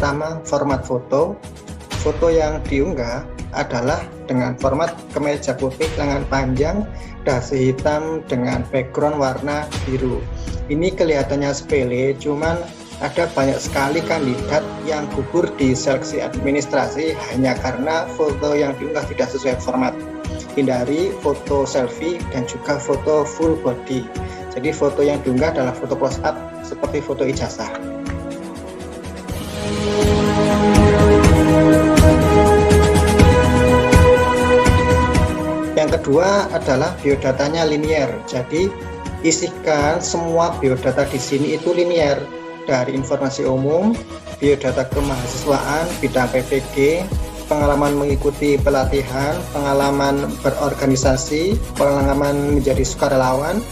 pertama, format foto. Foto yang diunggah adalah dengan format kemeja putih lengan panjang, dasi hitam dengan background warna biru. Ini kelihatannya sepele, cuman ada banyak sekali kandidat yang gugur di seleksi administrasi hanya karena foto yang diunggah tidak sesuai format. Hindari foto selfie dan juga foto full body. Jadi foto yang diunggah adalah foto close up seperti foto ijazah. Yang kedua adalah biodatanya linear. Jadi isikan semua biodata di sini itu linear, dari informasi umum, biodata kemahasiswaan, bidang PPG, pengalaman mengikuti pelatihan, pengalaman berorganisasi, pengalaman menjadi sukarelawan,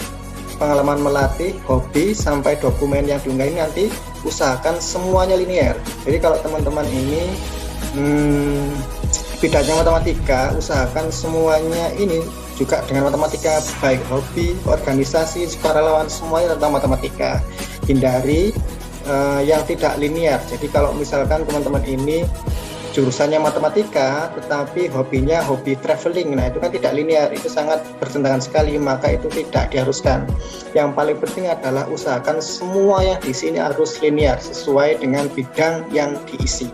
pengalaman melatih, hobi, sampai dokumen yang diunggah ini nanti usahakan semuanya linear. Jadi kalau teman-teman ini bidangnya matematika, usahakan semuanya ini juga dengan matematika, baik hobi, organisasi, sukarelawan, semuanya tentang matematika. Hindari yang tidak linear. Jadi kalau misalkan teman-teman ini jurusannya matematika tetapi hobinya hobi traveling, nah itu kan tidak linear, itu sangat bertentangan sekali, maka itu tidak diharuskan. Yang paling penting adalah usahakan semua yang di sini harus linear sesuai dengan bidang yang diisi.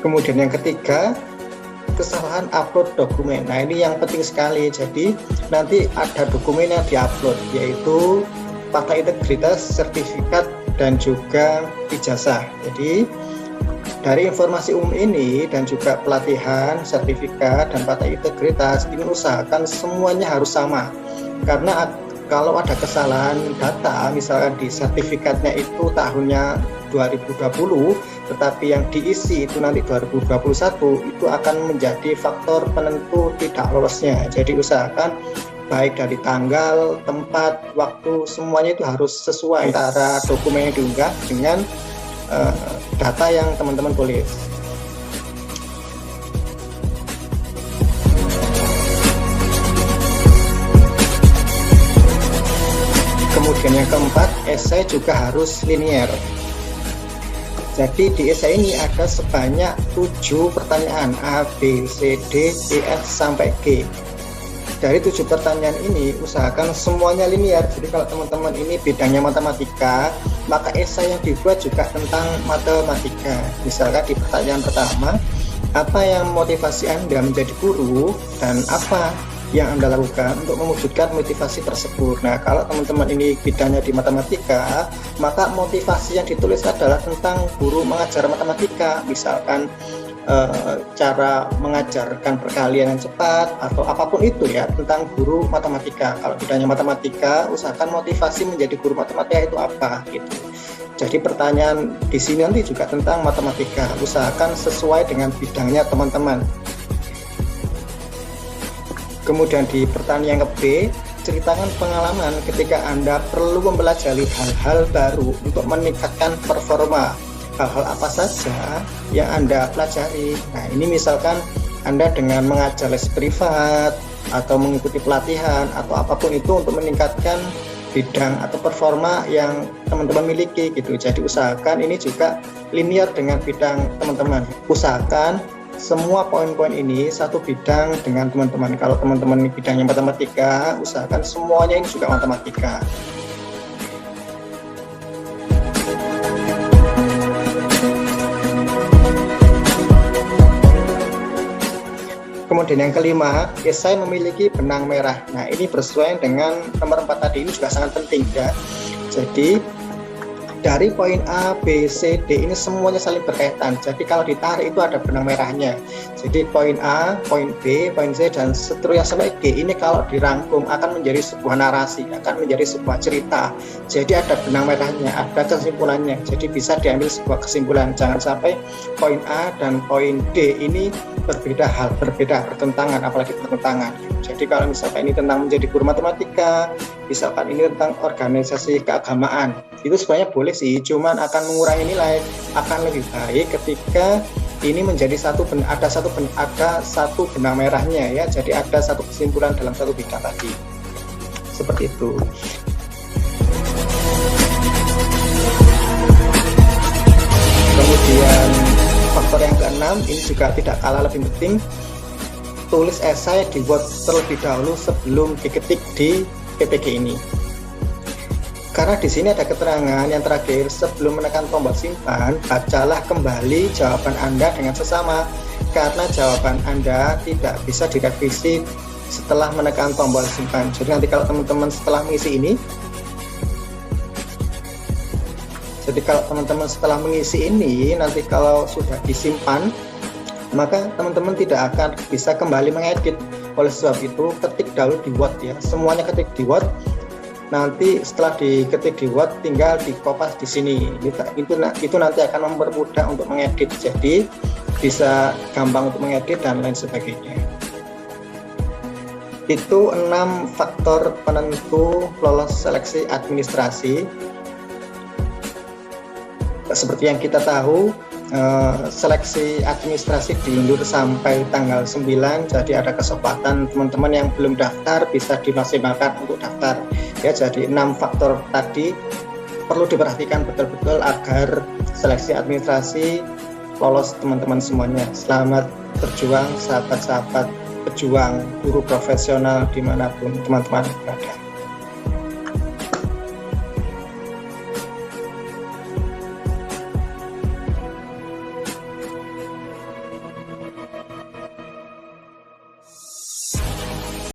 Kemudian yang ketiga, kesalahan upload dokumen. Nah ini yang penting sekali. Jadi nanti ada dokumen yang diupload, yaitu fakta integritas, sertifikat, dan juga ijazah. Jadi dari informasi umum ini dan juga pelatihan, sertifikat, dan fakta integritas ini usahakan semuanya harus sama. Karena kalau ada kesalahan data, misalkan di sertifikatnya itu tahunnya 2020, tetapi yang diisi itu nanti 2021, itu akan menjadi faktor penentu tidak lolosnya. Jadi usahakan baik dari tanggal, tempat, waktu, semuanya itu harus sesuai antara dokumen yang diunggah dengan data yang teman-teman tulis. Kemudian yang keempat, esai juga harus linear. Jadi di esai ini ada sebanyak 7 pertanyaan A, B, C, D, E, F, sampai G. Dari 7 pertanyaan ini usahakan semuanya linear. Jadi kalau teman-teman ini bidangnya matematika, maka esai yang dibuat juga tentang matematika. Misalkan di pertanyaan pertama, apa yang motivasi Anda menjadi guru dan apa yang Anda lakukan untuk mewujudkan motivasi tersebut. Nah, kalau teman-teman ini bidangnya di matematika, maka motivasi yang ditulis adalah tentang guru mengajar matematika, misalkan cara mengajarkan perkalian yang cepat atau apapun itu ya, tentang guru matematika. Kalau bidangnya matematika, usahakan motivasi menjadi guru matematika itu apa gitu. Jadi pertanyaan di sini nanti juga tentang matematika, usahakan sesuai dengan bidangnya teman-teman. Kemudian di pertanyaan yang ke B, ceritakan pengalaman ketika Anda perlu mempelajari hal-hal baru untuk meningkatkan performa. Hal-hal apa saja yang Anda pelajari? Nah, ini misalkan Anda dengan mengajar les privat atau mengikuti pelatihan atau apapun itu untuk meningkatkan bidang atau performa yang teman-teman miliki gitu. Jadi usahakan ini juga linear dengan bidang teman-teman. Usahakan semua poin-poin ini satu bidang dengan teman-teman. Kalau teman-teman bidangnya matematika, usahakan semuanya ini juga matematika. Kemudian yang kelima, esai memiliki benang merah. Nah, ini bersesuaian dengan nomor 4 tadi, ini juga sangat penting ya. Jadi dari poin A, B, C, D ini semuanya saling berkaitan. Jadi kalau ditarik itu ada benang merahnya. Jadi poin A, poin B, poin C, dan seterusnya sampai G ini kalau dirangkum akan menjadi sebuah narasi, akan menjadi sebuah cerita. Jadi ada benang merahnya, ada kesimpulannya. Jadi bisa diambil sebuah kesimpulan. Jangan sampai poin A dan poin D ini berbeda hal, berbeda, bertentangan, apalagi bertentangan. Jadi kalau misalkan ini tentang menjadi guru matematika, misalkan ini tentang organisasi keagamaan, itu sebenarnya boleh sih, cuman akan mengurangi nilai. Akan lebih baik ketika ini menjadi ada satu benang merahnya ya, jadi ada satu kesimpulan dalam satu bidang tadi, seperti itu. Kemudian faktor yang keenam, ini juga tidak kalah lebih penting, tulis esai di Word terlebih dahulu sebelum diketik di PPG ini. Karena di sini ada keterangan yang terakhir, sebelum menekan tombol simpan, bacalah kembali jawaban Anda dengan sesama, karena jawaban Anda tidak bisa direvisi setelah menekan tombol simpan. Jadi nanti kalau teman-teman setelah mengisi ini, nanti kalau sudah disimpan, maka teman-teman tidak akan bisa kembali mengedit. Oleh sebab itu, ketik dahulu di Word ya, semuanya ketik di Word. Nanti setelah diketik di Word, tinggal dikopas di sini. Itu nanti akan mempermudah untuk mengedit, jadi bisa gampang untuk mengedit dan lain sebagainya. Itu 6 faktor penentu lolos seleksi administrasi. Seperti yang kita tahu, seleksi administrasi diundur sampai tanggal 9, jadi ada kesempatan teman-teman yang belum daftar bisa dimaksimalkan untuk daftar ya. Jadi 6 faktor tadi perlu diperhatikan betul-betul agar seleksi administrasi lolos teman-teman semuanya. Selamat berjuang sahabat-sahabat pejuang guru profesional dimanapun teman-teman berada.